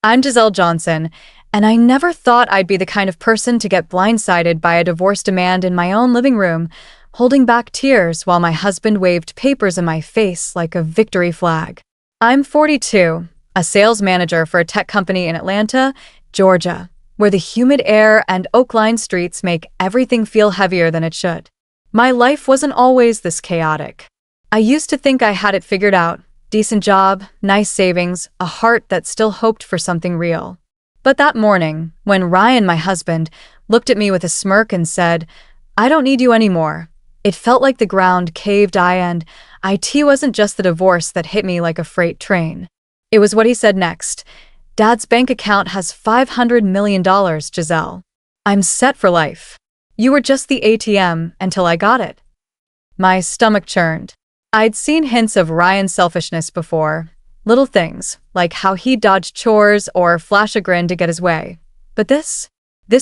I'm Giselle Johnson, and I never thought I'd be the kind of person to get blindsided by a divorce demand in my own living room, holding back tears while my husband waved papers in my face like a victory flag. I'm 42, a sales manager for a tech company in Atlanta, Georgia, where the humid air and oak-lined streets make everything feel heavier than it should. My life wasn't always this chaotic. I used to think I had it figured out. Decent job, nice savings, a heart that still hoped for something real. But that morning, when Ryan, my husband, looked at me with a smirk and said, "I don't need you anymore," it felt like the ground caved in, and it wasn't just the divorce that hit me like a freight train. It was what he said next. "Dad's bank account has $500 million, Giselle. I'm set for life. You were just the ATM until I got it." My stomach churned. I'd seen hints of Ryan's selfishness before. Little things, like how he'd dodge chores or flash a grin to get his way. But this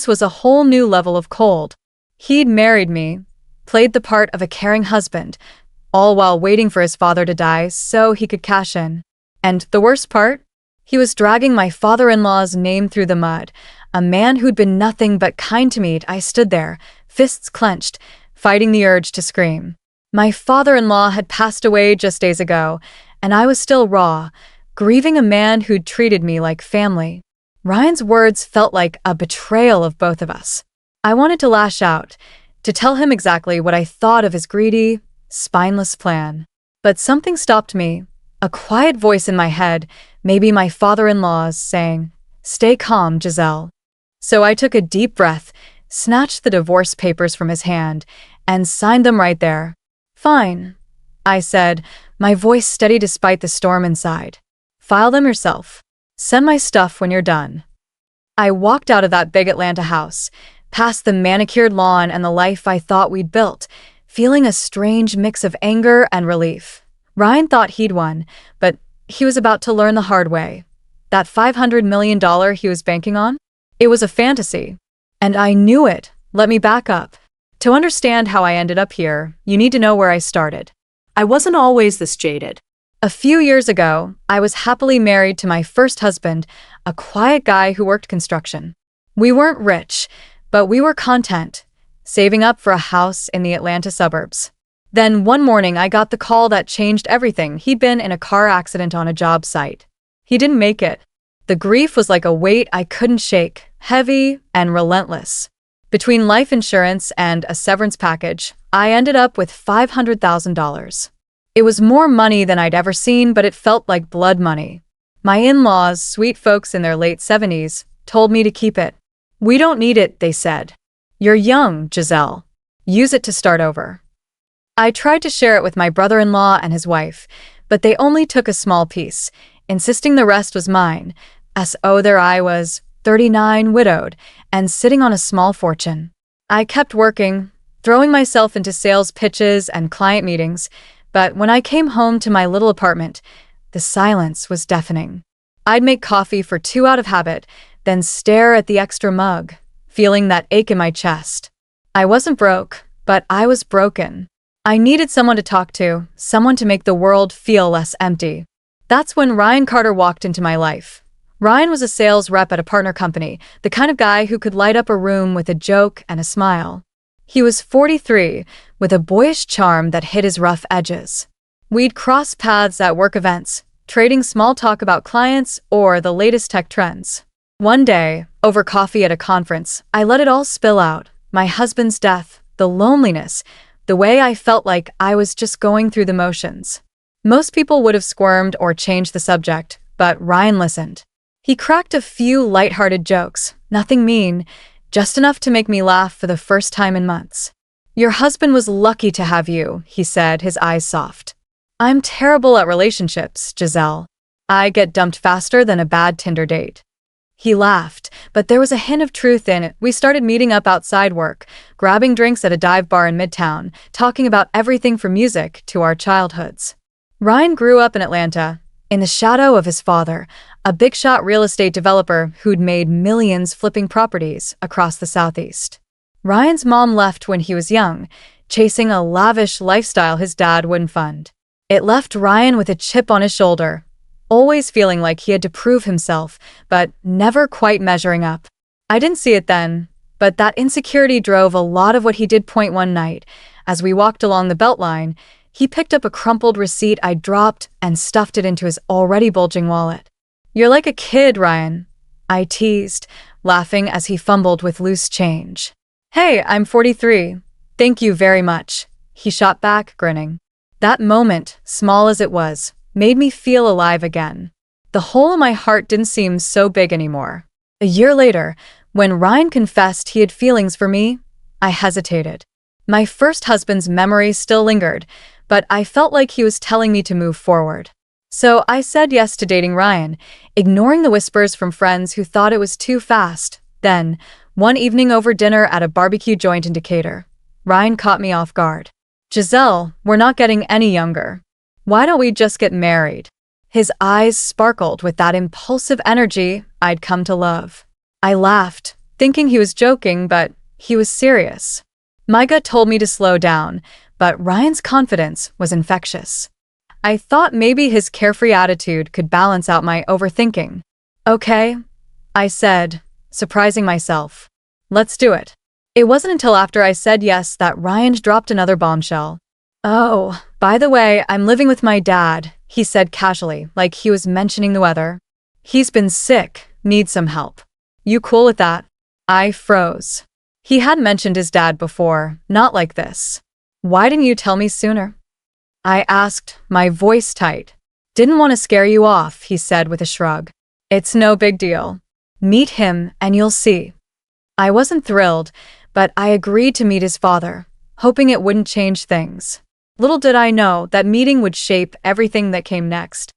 was a whole new level of cold. He'd married me, played the part of a caring husband, all while waiting for his father to die so he could cash in. And the worst part? He was dragging my father-in-law's name through the mud, a man who'd been nothing but kind to me. I stood there, fists clenched, fighting the urge to scream. My father-in-law had passed away just days ago, and I was still raw, grieving a man who'd treated me like family. Ryan's words felt like a betrayal of both of us. I wanted to lash out, to tell him exactly what I thought of his greedy, spineless plan. But something stopped me, a quiet voice in my head, maybe my father-in-law's, saying, "Stay calm, Giselle." So I took a deep breath, snatched the divorce papers from his hand, and signed them right there. "Fine," I said, my voice steady despite the storm inside. "File them yourself. Send my stuff when you're done." I walked out of that big Atlanta house, past the manicured lawn and the life I thought we'd built, feeling a strange mix of anger and relief. Ryan thought he'd won, but he was about to learn the hard way. That $500 million he was banking on? It was a fantasy. And I knew it. Let me back up. To understand how I ended up here, you need to know where I started. I wasn't always this jaded. A few years ago, I was happily married to my first husband, a quiet guy who worked construction. We weren't rich, but we were content, saving up for a house in the Atlanta suburbs. Then one morning I got the call that changed everything. He'd been in a car accident on a job site. He didn't make it. The grief was like a weight I couldn't shake, heavy and relentless. Between life insurance and a severance package, I ended up with $500,000. It was more money than I'd ever seen, but it felt like blood money. My in-laws, sweet folks in their late 70s, told me to keep it. "We don't need it," they said. "You're young, Giselle. Use it to start over." I tried to share it with my brother-in-law and his wife, but they only took a small piece, insisting the rest was mine, as though there I was, 39, widowed, and sitting on a small fortune. I kept working, throwing myself into sales pitches and client meetings, but when I came home to my little apartment, the silence was deafening. I'd make coffee for 2 out of habit, then stare at the extra mug, feeling that ache in my chest. I wasn't broke, but I was broken. I needed someone to talk to, someone to make the world feel less empty. That's when Ryan Carter walked into my life. Ryan was a sales rep at a partner company, the kind of guy who could light up a room with a joke and a smile. He was 43, with a boyish charm that hid his rough edges. We'd cross paths at work events, trading small talk about clients or the latest tech trends. One day, over coffee at a conference, I let it all spill out. My husband's death, the loneliness, the way I felt like I was just going through the motions. Most people would have squirmed or changed the subject, but Ryan listened. He cracked a few lighthearted jokes, nothing mean, just enough to make me laugh for the first time in months. "Your husband was lucky to have you," he said, his eyes soft. "I'm terrible at relationships, Giselle. I get dumped faster than a bad Tinder date." He laughed, but there was a hint of truth in it. We started meeting up outside work, grabbing drinks at a dive bar in Midtown, talking about everything from music to our childhoods. Ryan grew up in Atlanta, in the shadow of his father, a big-shot real estate developer who'd made millions flipping properties across the Southeast. Ryan's mom left when he was young, chasing a lavish lifestyle his dad wouldn't fund. It left Ryan with a chip on his shoulder, always feeling like he had to prove himself, but never quite measuring up. I didn't see it then, but that insecurity drove a lot of what he did. One night, as we walked along the Beltline, he picked up a crumpled receipt I'd dropped and stuffed it into his already bulging wallet. "You're like a kid, Ryan," I teased, laughing as he fumbled with loose change. "Hey, I'm 43. Thank you very much," he shot back, grinning. That moment, small as it was, made me feel alive again. The hole in my heart didn't seem so big anymore. A year later, when Ryan confessed he had feelings for me, I hesitated. My first husband's memory still lingered, but I felt like he was telling me to move forward. So I said yes to dating Ryan, ignoring the whispers from friends who thought it was too fast. Then, one evening over dinner at a barbecue joint in Decatur, Ryan caught me off guard. "Giselle, we're not getting any younger. Why don't we just get married?" His eyes sparkled with that impulsive energy I'd come to love. I laughed, thinking he was joking, but he was serious. My gut told me to slow down, but Ryan's confidence was infectious. I thought maybe his carefree attitude could balance out my overthinking. "Okay," I said, surprising myself. "Let's do it." It wasn't until after I said yes that Ryan dropped another bombshell. "Oh, by the way, I'm living with my dad," he said casually, like he was mentioning the weather. "He's been sick, needs some help. You cool with that?" I froze. He had mentioned his dad before, not like this. "Why didn't you tell me sooner?" I asked, my voice tight. "Didn't want to scare you off," he said with a shrug. "It's no big deal. Meet him and you'll see." I wasn't thrilled, but I agreed to meet his father, hoping it wouldn't change things. Little did I know that meeting would shape everything that came next.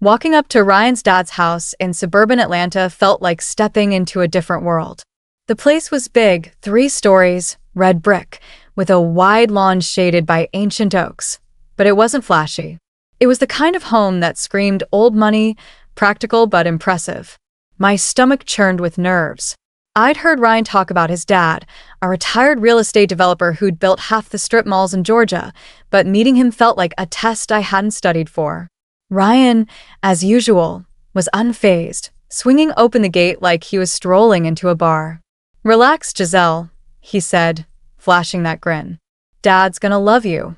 Walking up to Ryan's dad's house in suburban Atlanta felt like stepping into a different world. The place was big, 3 stories, red brick, with a wide lawn shaded by ancient oaks. But it wasn't flashy. It was the kind of home that screamed old money, practical but impressive. My stomach churned with nerves. I'd heard Ryan talk about his dad, a retired real estate developer who'd built half the strip malls in Georgia, but meeting him felt like a test I hadn't studied for. Ryan, as usual, was unfazed, swinging open the gate like he was strolling into a bar. "Relax, Giselle," he said, flashing that grin. "Dad's gonna love you."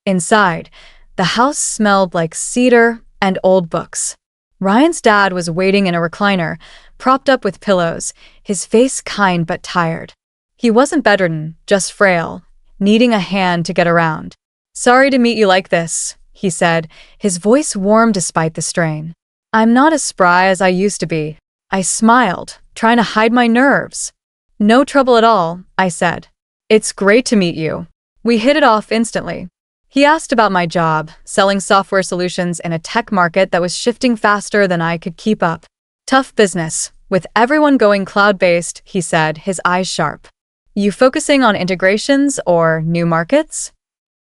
Inside, the house smelled like cedar and old books. Ryan's dad was waiting in a recliner, propped up with pillows, his face kind but tired. He wasn't bedridden, just frail, needing a hand to get around. "Sorry to meet you like this," he said, his voice warm despite the strain. "I'm not as spry as I used to be." I smiled, trying to hide my nerves. "No trouble at all," I said. "It's great to meet you." We hit it off instantly. He asked about my job, selling software solutions in a tech market that was shifting faster than I could keep up. "Tough business, with everyone going cloud-based," he said, his eyes sharp. "You focusing on integrations or new markets?"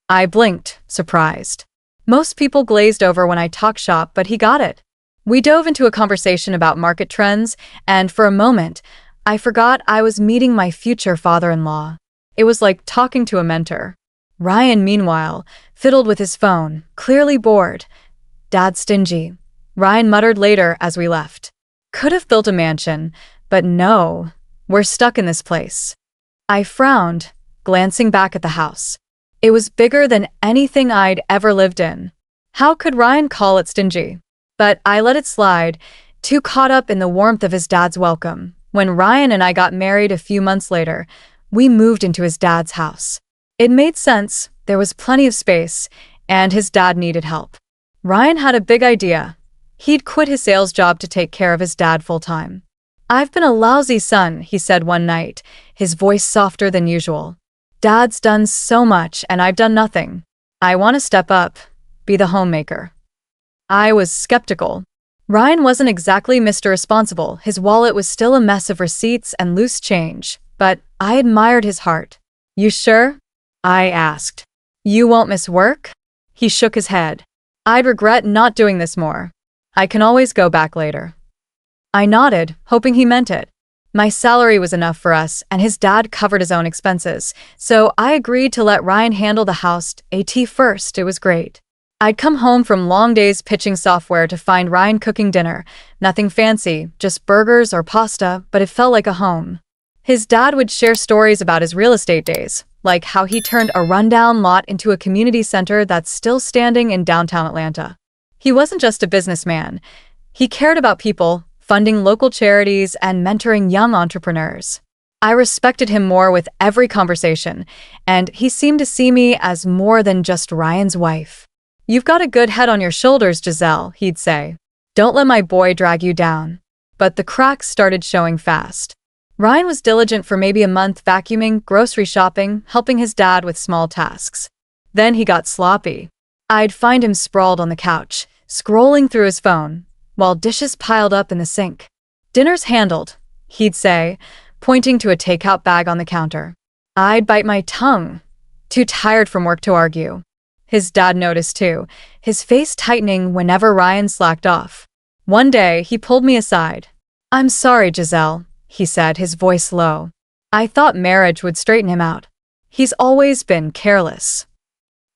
I blinked, surprised. Most people glazed over when I talk shop, but he got it. We dove into a conversation about market trends, and for a moment, I forgot I was meeting my future father-in-law. It was like talking to a mentor. Ryan, meanwhile, fiddled with his phone, clearly bored. "Dad's stingy," Ryan muttered later as we left. "Could have built a mansion, but no, we're stuck in this place." I frowned, glancing back at the house. It was bigger than anything I'd ever lived in. How could Ryan call it stingy? But I let it slide, too caught up in the warmth of his dad's welcome. When Ryan and I got married a few months later, we moved into his dad's house. It made sense, there was plenty of space, and his dad needed help. Ryan had a big idea. He'd quit his sales job to take care of his dad full-time. "I've been a lousy son," he said one night, his voice softer than usual. "Dad's done so much, and I've done nothing. I want to step up, be the homemaker." I was skeptical. Ryan wasn't exactly Mr. Responsible. His wallet was still a mess of receipts and loose change, but I admired his heart. "You sure?" I asked. "You won't miss work?" He shook his head. "I'd regret not doing this more. I can always go back later." I nodded, hoping he meant it. My salary was enough for us, and his dad covered his own expenses, so I agreed to let Ryan handle the house at first. It was great. I'd come home from long days pitching software to find Ryan cooking dinner. Nothing fancy, just burgers or pasta, but it felt like a home. His dad would share stories about his real estate days, like how he turned a rundown lot into a community center that's still standing in downtown Atlanta. He wasn't just a businessman. He cared about people, funding local charities and mentoring young entrepreneurs. I respected him more with every conversation, and he seemed to see me as more than just Ryan's wife. "You've got a good head on your shoulders, Giselle," he'd say. "Don't let my boy drag you down." But the cracks started showing fast. Ryan was diligent for maybe a month, vacuuming, grocery shopping, helping his dad with small tasks. Then he got sloppy. I'd find him sprawled on the couch, scrolling through his phone, while dishes piled up in the sink. "Dinner's handled," he'd say, pointing to a takeout bag on the counter. I'd bite my tongue, too tired from work to argue. His dad noticed too, his face tightening whenever Ryan slacked off. One day, he pulled me aside. "I'm sorry, Giselle," he said, his voice low. "I thought marriage would straighten him out. He's always been careless."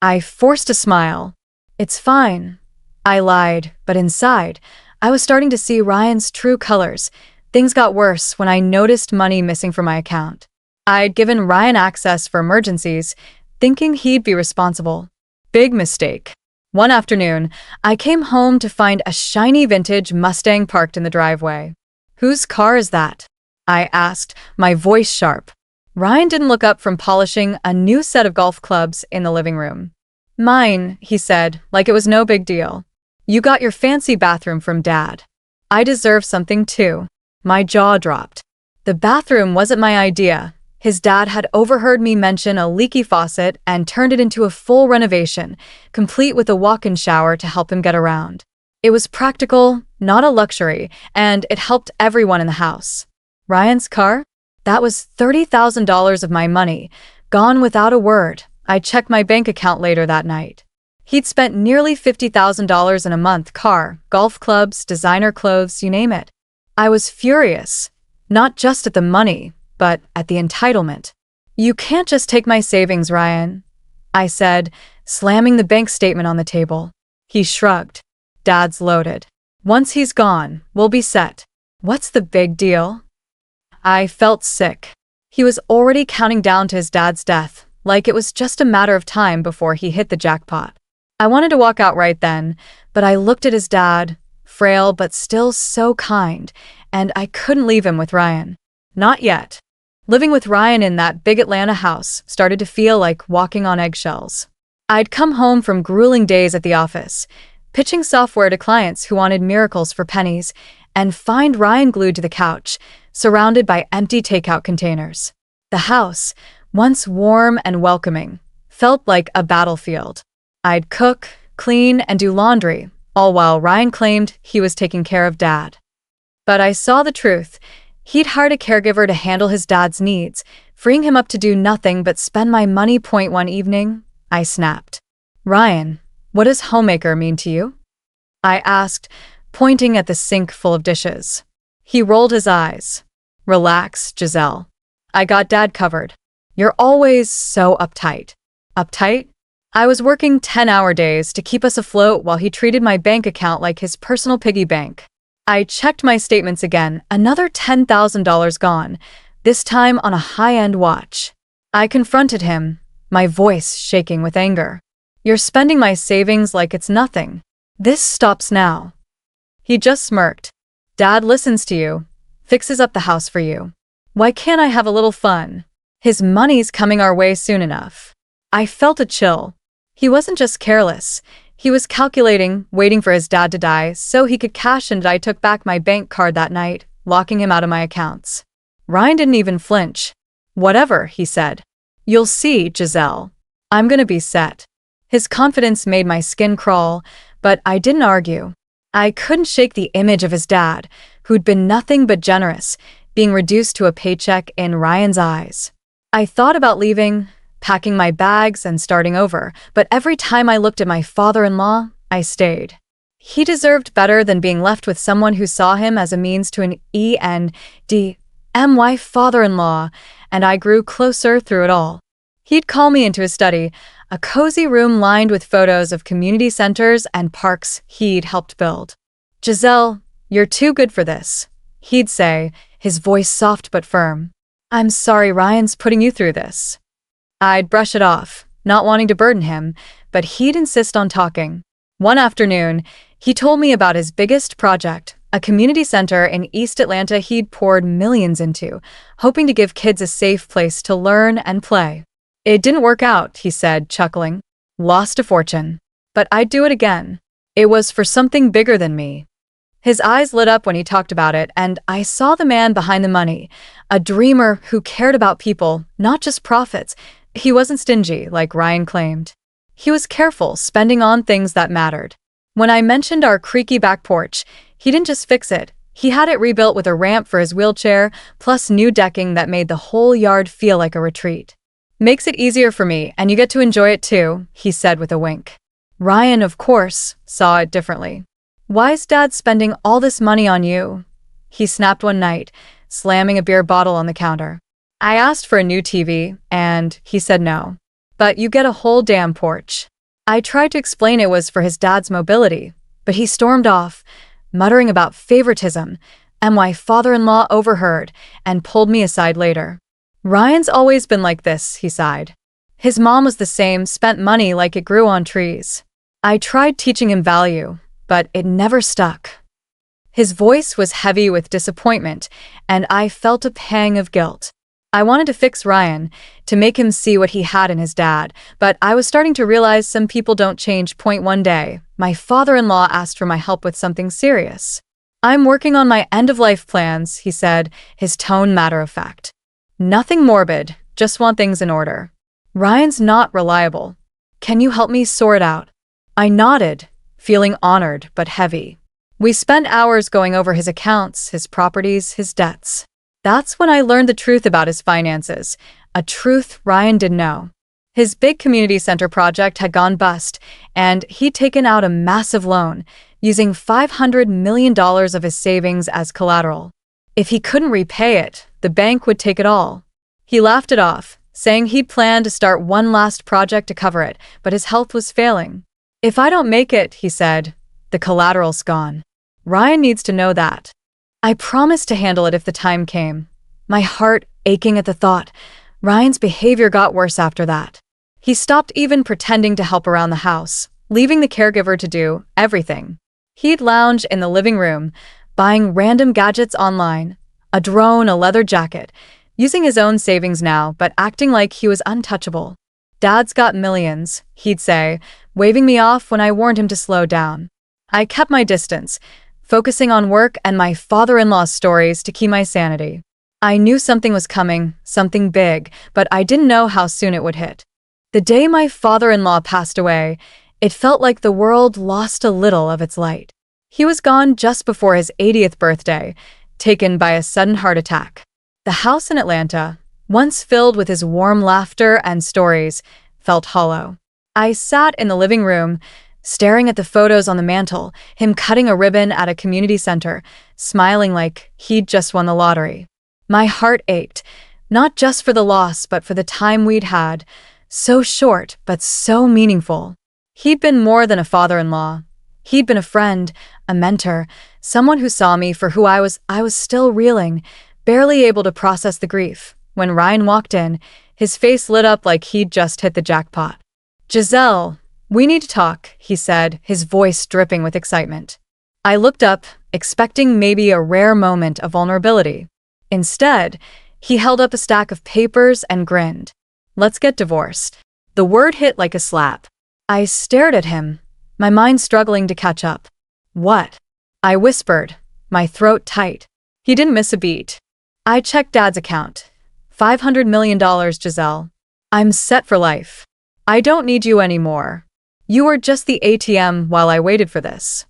I forced a smile. "It's fine," I lied, but inside, I was starting to see Ryan's true colors. Things got worse when I noticed money missing from my account. I'd given Ryan access for emergencies, thinking he'd be responsible. Big mistake. One afternoon, I came home to find a shiny vintage Mustang parked in the driveway. "Whose car is that?" I asked, my voice sharp. Ryan didn't look up from polishing a new set of golf clubs in the living room. "Mine," he said, like it was no big deal. "You got your fancy bathroom from Dad." I deserve something too. My jaw dropped. The bathroom wasn't my idea. His dad had overheard me mention a leaky faucet and turned it into a full renovation, complete with a walk-in shower to help him get around. It was practical, not a luxury, and it helped everyone in the house. Ryan's car? That was $30,000 of my money, gone without a word. I checked my bank account later that night. He'd spent nearly $50,000 in a month: car, golf clubs, designer clothes, you name it. I was furious, not just at the money, but at the entitlement. "You can't just take my savings, Ryan," I said, slamming the bank statement on the table. He shrugged. "Dad's loaded. Once he's gone, we'll be set." "What's the big deal?" I felt sick. He was already counting down to his dad's death, like it was just a matter of time before he hit the jackpot. I wanted to walk out right then, but I looked at his dad, frail but still so kind, and I couldn't leave him with Ryan. Not yet. Living with Ryan in that big Atlanta house started to feel like walking on eggshells. I'd come home from grueling days at the office, pitching software to clients who wanted miracles for pennies, and find Ryan glued to the couch, surrounded by empty takeout containers. The house, once warm and welcoming, felt like a battlefield. I'd cook, clean, and do laundry, all while Ryan claimed he was taking care of Dad. But I saw the truth. He'd hired a caregiver to handle his dad's needs, freeing him up to do nothing but spend my money. One evening, I snapped. "Ryan, what does homemaker mean to you?" I asked, pointing at the sink full of dishes. He rolled his eyes. "Relax, Giselle. I got Dad covered. You're always so uptight." Uptight? I was working 10-hour days to keep us afloat while he treated my bank account like his personal piggy bank. I checked my statements again, another $10,000 gone, this time on a high-end watch. I confronted him, my voice shaking with anger. "You're spending my savings like it's nothing. This stops now." He just smirked. "Dad listens to you, fixes up the house for you. Why can't I have a little fun? His money's coming our way soon enough." I felt a chill. He wasn't just careless. He was calculating, waiting for his dad to die so he could cash, and I took back my bank card that night, locking him out of my accounts. Ryan didn't even flinch. "Whatever," he said. "You'll see, Giselle. I'm gonna be set." His confidence made my skin crawl, but I didn't argue. I couldn't shake the image of his dad, who'd been nothing but generous, being reduced to a paycheck in Ryan's eyes. I thought about leaving, packing my bags and starting over, but every time I looked at my father-in-law, I stayed. He deserved better than being left with someone who saw him as a means to an end. My father-in-law, and I grew closer through it all. He'd call me into his study, a cozy room lined with photos of community centers and parks he'd helped build. "Giselle, you're too good for this," he'd say, his voice soft but firm. "I'm sorry Ryan's putting you through this." I'd brush it off, not wanting to burden him, but he'd insist on talking. One afternoon, he told me about his biggest project, a community center in East Atlanta he'd poured millions into, hoping to give kids a safe place to learn and play. "It didn't work out," he said, chuckling. "Lost a fortune. But I'd do it again. It was for something bigger than me." His eyes lit up when he talked about it, and I saw the man behind the money, a dreamer who cared about people, not just profits. He wasn't stingy, like Ryan claimed. He was careful, spending on things that mattered. When I mentioned our creaky back porch, he didn't just fix it. He had it rebuilt with a ramp for his wheelchair, plus new decking that made the whole yard feel like a retreat. "Makes it easier for me, and you get to enjoy it too," he said with a wink. Ryan, of course, saw it differently. "Why's Dad spending all this money on you?" he snapped one night, slamming a beer bottle on the counter. "I asked for a new TV, and he said no. But you get a whole damn porch." I tried to explain it was for his dad's mobility, but he stormed off, muttering about favoritism, and my father-in-law overheard and pulled me aside later. "Ryan's always been like this," he sighed. "His mom was the same, spent money like it grew on trees." I tried teaching him value, but it never stuck. His voice was heavy with disappointment, and I felt a pang of guilt. I wanted to fix Ryan, to make him see what he had in his dad, but I was starting to realize some people don't change. One day, my father-in-law asked for my help with something serious. "I'm working on my end-of-life plans," he said, his tone matter-of-fact. "Nothing morbid, just want things in order. Ryan's not reliable. Can you help me sort it out?" I nodded, feeling honored but heavy. We spent hours going over his accounts, his properties, his debts. That's when I learned the truth about his finances, a truth Ryan didn't know. His big community center project had gone bust, and he'd taken out a massive loan, using $500 million of his savings as collateral. If he couldn't repay it, the bank would take it all. He laughed it off, saying he'd planned to start one last project to cover it, but his health was failing. "If I don't make it," he said, "the collateral's gone. Ryan needs to know that." I promised to handle it if the time came, my heart aching at the thought. Ryan's behavior got worse after that. He stopped even pretending to help around the house, leaving the caregiver to do everything. He'd lounge in the living room, buying random gadgets online, a drone, a leather jacket, using his own savings now, but acting like he was untouchable. "Dad's got millions," he'd say, waving me off when I warned him to slow down. I kept my distance, focusing on work and my father-in-law's stories to keep my sanity. I knew something was coming, something big, but I didn't know how soon it would hit. The day my father-in-law passed away, it felt like the world lost a little of its light. He was gone just before his 80th birthday, taken by a sudden heart attack. The house in Atlanta, once filled with his warm laughter and stories, felt hollow. I sat in the living room, staring at the photos on the mantel, him cutting a ribbon at a community center, smiling like he'd just won the lottery. My heart ached, not just for the loss but for the time we'd had, so short but so meaningful. He'd been more than a father-in-law. He'd been a friend, a mentor, someone who saw me for who I was. I was still reeling, barely able to process the grief. When Ryan walked in, his face lit up like he'd just hit the jackpot. "Giselle, we need to talk," he said, his voice dripping with excitement. I looked up, expecting maybe a rare moment of vulnerability. Instead, he held up a stack of papers and grinned. "Let's get divorced." The word hit like a slap. I stared at him, my mind struggling to catch up. "What?" I whispered, my throat tight. He didn't miss a beat. "I checked Dad's account. $500 million, Giselle. I'm set for life. I don't need you anymore. You were just the ATM while I waited for this."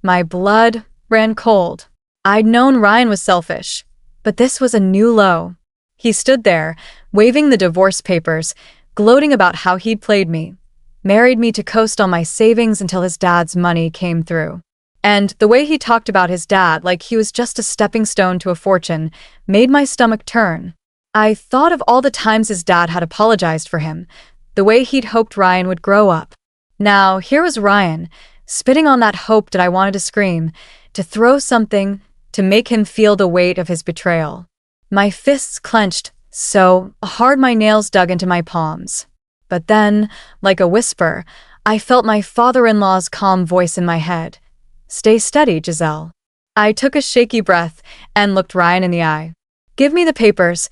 My blood ran cold. I'd known Ryan was selfish, but this was a new low. He stood there, waving the divorce papers, gloating about how he'd played me, married me to coast on my savings until his dad's money came through. And the way he talked about his dad like he was just a stepping stone to a fortune made my stomach turn. I thought of all the times his dad had apologized for him, the way he'd hoped Ryan would grow up. Now, here was Ryan, spitting on that hope that I wanted to scream, to throw something, to make him feel the weight of his betrayal. My fists clenched so hard my nails dug into my palms. But then, like a whisper, I felt my father-in-law's calm voice in my head. "Stay steady, Giselle." I took a shaky breath and looked Ryan in the eye. "Give me the papers,"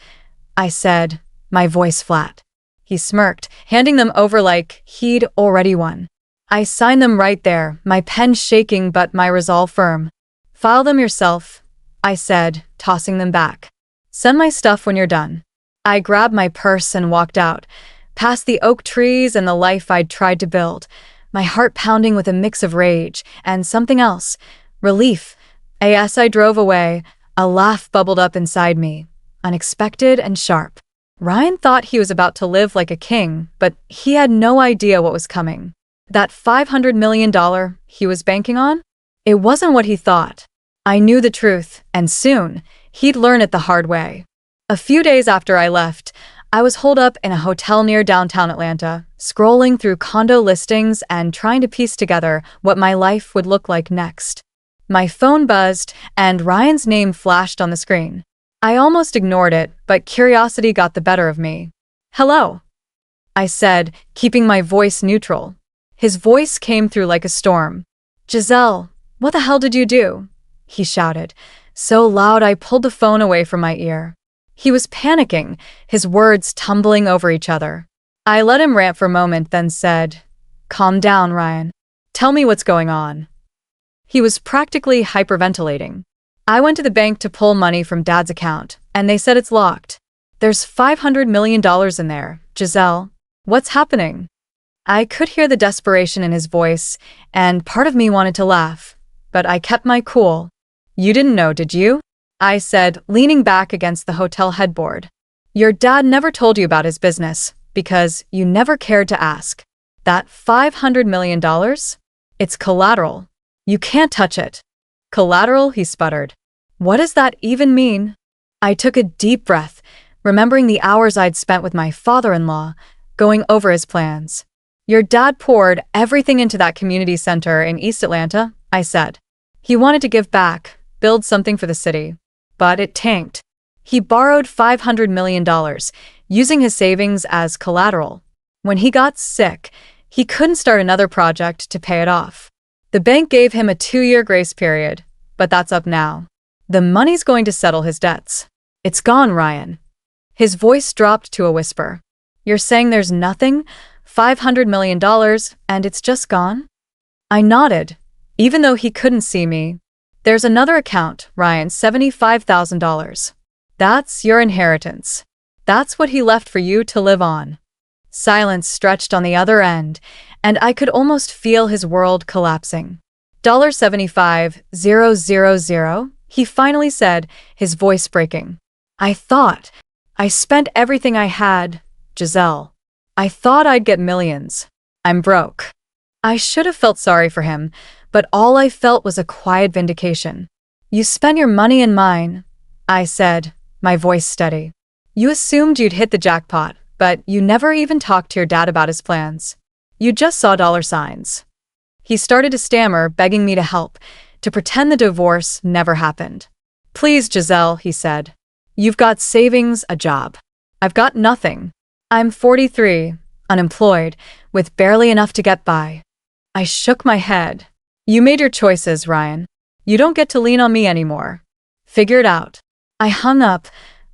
I said, my voice flat. He smirked, handing them over like he'd already won. I signed them right there, my pen shaking but my resolve firm. "File them yourself," I said, tossing them back. "Send my stuff when you're done." I grabbed my purse and walked out, past the oak trees and the life I'd tried to build, my heart pounding with a mix of rage and something else, relief. As I drove away, a laugh bubbled up inside me, unexpected and sharp. Ryan thought he was about to live like a king, but he had no idea what was coming. That $500 million he was banking on? It wasn't what he thought. I knew the truth, and soon, he'd learn it the hard way. A few days after I left, I was holed up in a hotel near downtown Atlanta, scrolling through condo listings and trying to piece together what my life would look like next. My phone buzzed, and Ryan's name flashed on the screen. I almost ignored it, but curiosity got the better of me. "Hello," I said, keeping my voice neutral. His voice came through like a storm. "Giselle, what the hell did you do?" he shouted, so loud I pulled the phone away from my ear. He was panicking, his words tumbling over each other. I let him rant for a moment, then said, "Calm down, Ryan. Tell me what's going on." He was practically hyperventilating. "I went to the bank to pull money from Dad's account, and they said it's locked. There's $500 million in there, Giselle. What's happening?" I could hear the desperation in his voice, and part of me wanted to laugh, but I kept my cool. "You didn't know, did you?" I said, leaning back against the hotel headboard. "Your dad never told you about his business, because you never cared to ask. That $500 million? It's collateral. You can't touch it." "Collateral?" he sputtered. "What does that even mean?" I took a deep breath, remembering the hours I'd spent with my father-in-law, going over his plans. "Your dad poured everything into that community center in East Atlanta," I said. "He wanted to give back, build something for the city. But it tanked. He borrowed $500 million, using his savings as collateral. When he got sick, he couldn't start another project to pay it off. The bank gave him a 2-year grace period, but that's up now. The money's going to settle his debts. It's gone, Ryan." His voice dropped to a whisper. "You're saying there's nothing? $500 million, and it's just gone?" I nodded, even though he couldn't see me. "There's another account, Ryan, $75,000. That's your inheritance. That's what he left for you to live on." Silence stretched on the other end, and I could almost feel his world collapsing. $75,000, he finally said, his voice breaking. I spent everything I had, Giselle. I thought I'd get millions. I'm broke." I should have felt sorry for him, but all I felt was a quiet vindication. "You spent your money and mine," I said, my voice steady. "You assumed you'd hit the jackpot, but you never even talked to your dad about his plans. You just saw dollar signs." He started to stammer, begging me to help, to pretend the divorce never happened. "Please, Giselle," he said. "You've got savings, a job. I've got nothing. I'm 43, unemployed, with barely enough to get by." I shook my head. "You made your choices, Ryan. You don't get to lean on me anymore. Figure it out." I hung up,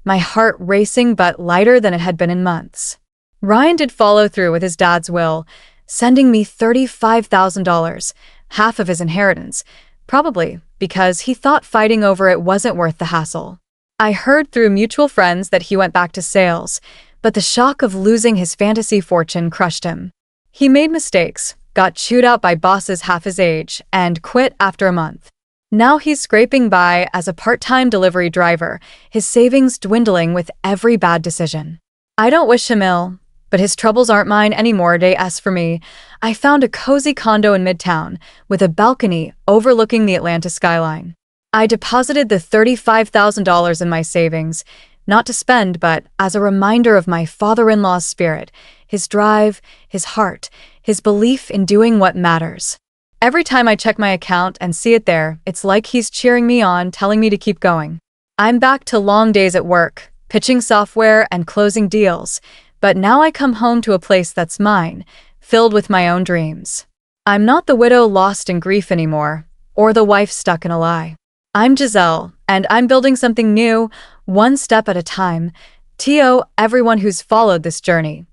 my heart racing but lighter than it had been in months. Ryan did follow through with his dad's will, sending me $35,000, half of his inheritance, probably because he thought fighting over it wasn't worth the hassle. I heard through mutual friends that he went back to sales, but the shock of losing his fantasy fortune crushed him. He made mistakes, got chewed out by bosses half his age, and quit after a month. Now he's scraping by as a part-time delivery driver, his savings dwindling with every bad decision. I don't wish him ill, but his troubles aren't mine anymore. As for me, I found a cozy condo in Midtown with a balcony overlooking the Atlanta skyline. I deposited the $35,000 in my savings, not to spend, but as a reminder of my father-in-law's spirit, his drive, his heart, his belief in doing what matters. Every time I check my account and see it there, it's like he's cheering me on, telling me to keep going. I'm back to long days at work, pitching software and closing deals, but now I come home to a place that's mine, filled with my own dreams. I'm not the widow lost in grief anymore, or the wife stuck in a lie. I'm Giselle, and I'm building something new, one step at a time. To everyone who's followed this journey,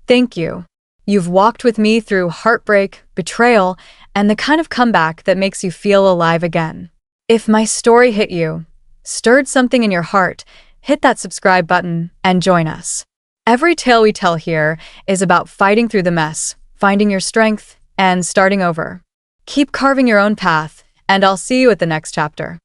thank you. You've walked with me through heartbreak, betrayal, and the kind of comeback that makes you feel alive again. If my story hit you, stirred something in your heart, hit that subscribe button and join us. Every tale we tell here is about fighting through the mess, finding your strength, and starting over. Keep carving your own path, and I'll see you at the next chapter.